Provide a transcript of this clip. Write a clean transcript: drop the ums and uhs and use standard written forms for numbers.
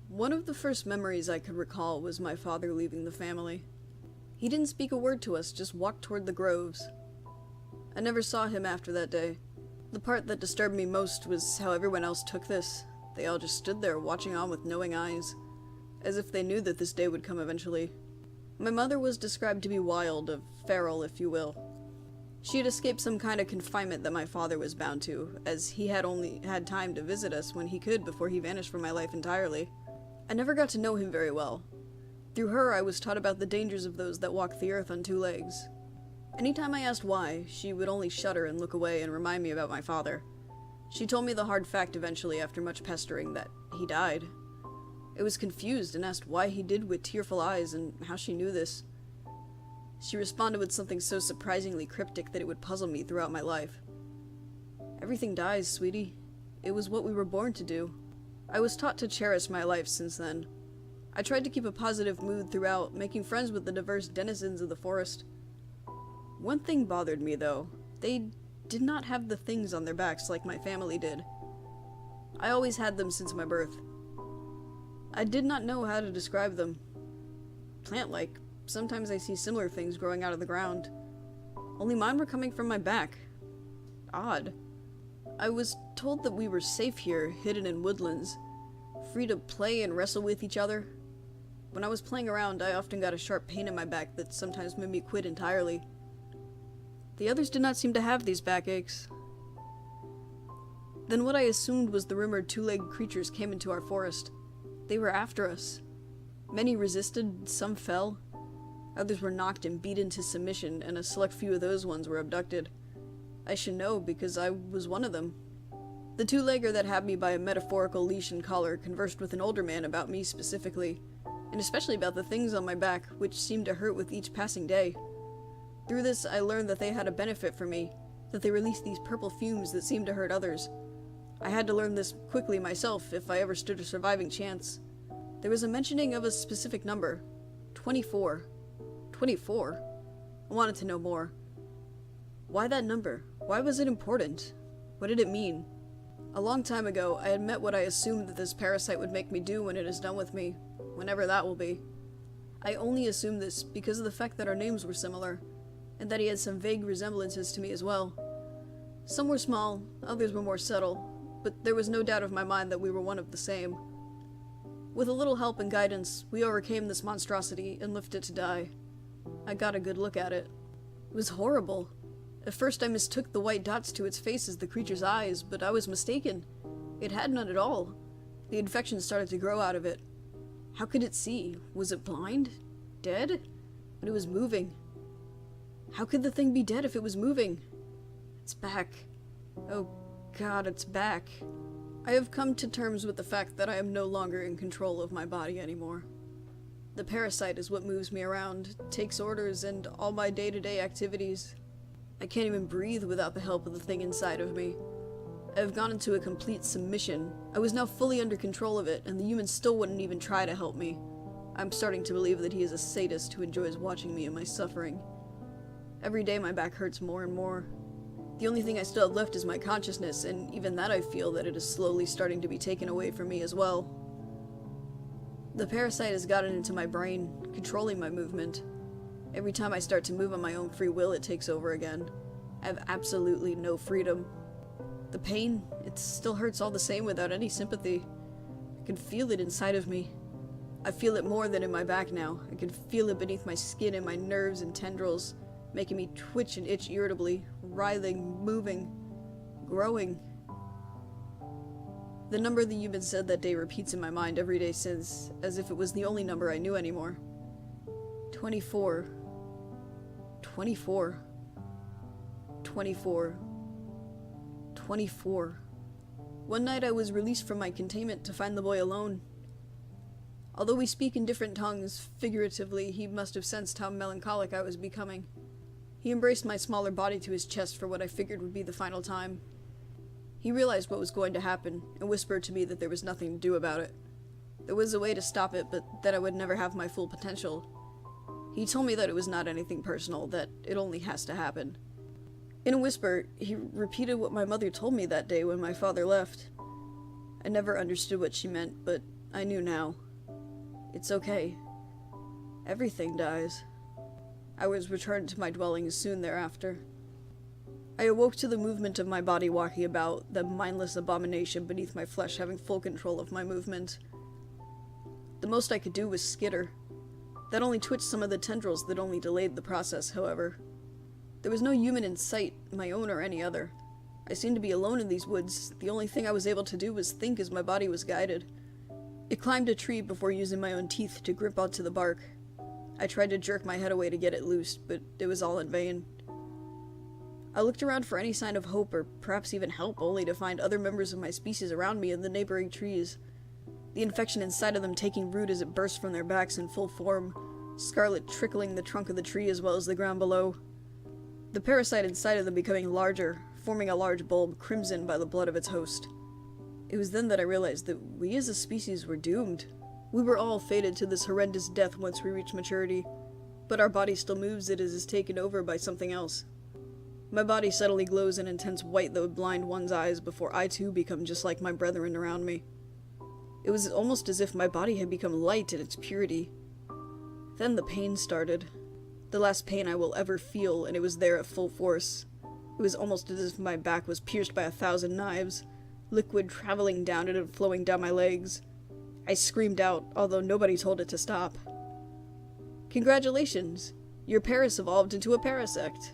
One of the first memories I could recall was my father leaving the family. He didn't speak a word to us, just walked toward the groves. I never saw him after that day. The part that disturbed me most was how everyone else took this. They all just stood there watching on with knowing eyes, as if they knew that this day would come eventually. My mother was described to be wild, feral if you will. She had escaped some kind of confinement that my father was bound to, as he had only had time to visit us when he could before he vanished from my life entirely. I never got to know him very well. Through her, I was taught about the dangers of those that walk the earth on two legs. Anytime I asked why, she would only shudder and look away and remind me about my father. She told me the hard fact eventually, after much pestering, that he died. I was confused and asked why he did with tearful eyes and how she knew this. She responded with something so surprisingly cryptic that it would puzzle me throughout my life. Everything dies, sweetie. It was what we were born to do. I was taught to cherish my life since then. I tried to keep a positive mood throughout, making friends with the diverse denizens of the forest. One thing bothered me, though. They did not have the things on their backs like my family did. I always had them since my birth. I did not know how to describe them. Plant-like. Sometimes I see similar things growing out of the ground. Only mine were coming from my back. Odd. I was told that we were safe here, hidden in woodlands, free to play and wrestle with each other. When I was playing around, I often got a sharp pain in my back that sometimes made me quit entirely. The others did not seem to have these backaches. Then what I assumed was the rumored two-legged creatures came into our forest. They were after us. Many resisted, some fell. Others were knocked and beat into submission, and a select few of those ones were abducted. I should know, because I was one of them. The two-legger that had me by a metaphorical leash and collar conversed with an older man about me specifically, and especially about the things on my back, which seemed to hurt with each passing day. Through this, I learned that they had a benefit for me, that they released these purple fumes that seemed to hurt others. I had to learn this quickly myself if I ever stood a surviving chance. There was a mentioning of a specific number. 24. 24? I wanted to know more. Why that number? Why was it important? What did it mean? A long time ago, I had met what I assumed that this parasite would make me do when it is done with me, whenever that will be. I only assumed this because of the fact that our names were similar, and that he had some vague resemblances to me as well. Some were small, others were more subtle, but there was no doubt of my mind that we were one of the same. With a little help and guidance, we overcame this monstrosity and left it to die. I got a good look at it. It was horrible. At first I mistook the white dots to its face as the creature's eyes, but I was mistaken. It had none at all. The infection started to grow out of it. How could it see? Was it blind? Dead? But it was moving. How could the thing be dead if it was moving? It's back. Oh God, it's back. I have come to terms with the fact that I am no longer in control of my body anymore. The parasite is what moves me around, takes orders, and all my day-to-day activities. I can't even breathe without the help of the thing inside of me. I have gone into a complete submission. I was now fully under control of it, and the humans still wouldn't even try to help me. I'm starting to believe that he is a sadist who enjoys watching me in my suffering. Every day my back hurts more and more. The only thing I still have left is my consciousness, and even that I feel that it is slowly starting to be taken away from me as well. The parasite has gotten into my brain, controlling my movement. Every time I start to move on my own free will, it takes over again. I have absolutely no freedom. The pain, it still hurts all the same without any sympathy. I can feel it inside of me. I feel it more than in my back now. I can feel it beneath my skin and my nerves and tendrils, making me twitch and itch irritably, writhing, moving, growing. The number the human said that day repeats in my mind every day since, as if it was the only number I knew anymore. 24. 24. 24. 24. One night I was released from my containment to find the boy alone. Although we speak in different tongues, figuratively, he must have sensed how melancholic I was becoming. He embraced my smaller body to his chest for what I figured would be the final time. He realized what was going to happen, and whispered to me that there was nothing to do about it. There was a way to stop it, but that I would never have my full potential. He told me that it was not anything personal, that it only has to happen. In a whisper, he repeated what my mother told me that day when my father left. I never understood what she meant, but I knew now. It's okay. Everything dies. I was returned to my dwelling soon thereafter. I awoke to the movement of my body walking about, the mindless abomination beneath my flesh having full control of my movement. The most I could do was skitter. That only twitched some of the tendrils that only delayed the process, however. There was no human in sight, my own or any other. I seemed to be alone in these woods. The only thing I was able to do was think as my body was guided. It climbed a tree before using my own teeth to grip onto the bark. I tried to jerk my head away to get it loose, but it was all in vain. I looked around for any sign of hope or perhaps even help, only to find other members of my species around me in the neighboring trees. The infection inside of them taking root as it burst from their backs in full form, scarlet trickling the trunk of the tree as well as the ground below. The parasite inside of them becoming larger, forming a large bulb crimson by the blood of its host. It was then that I realized that we as a species were doomed. We were all fated to this horrendous death once we reach maturity, but our body still moves as it is taken over by something else. My body suddenly glows an intense white that would blind one's eyes before I too become just like my brethren around me. It was almost as if my body had become light in its purity. Then the pain started. The last pain I will ever feel, and it was there at full force. It was almost as if my back was pierced by 1,000 knives, liquid traveling down it and flowing down my legs. I screamed out, although nobody told it to stop. Congratulations! Your paras evolved into a parasect.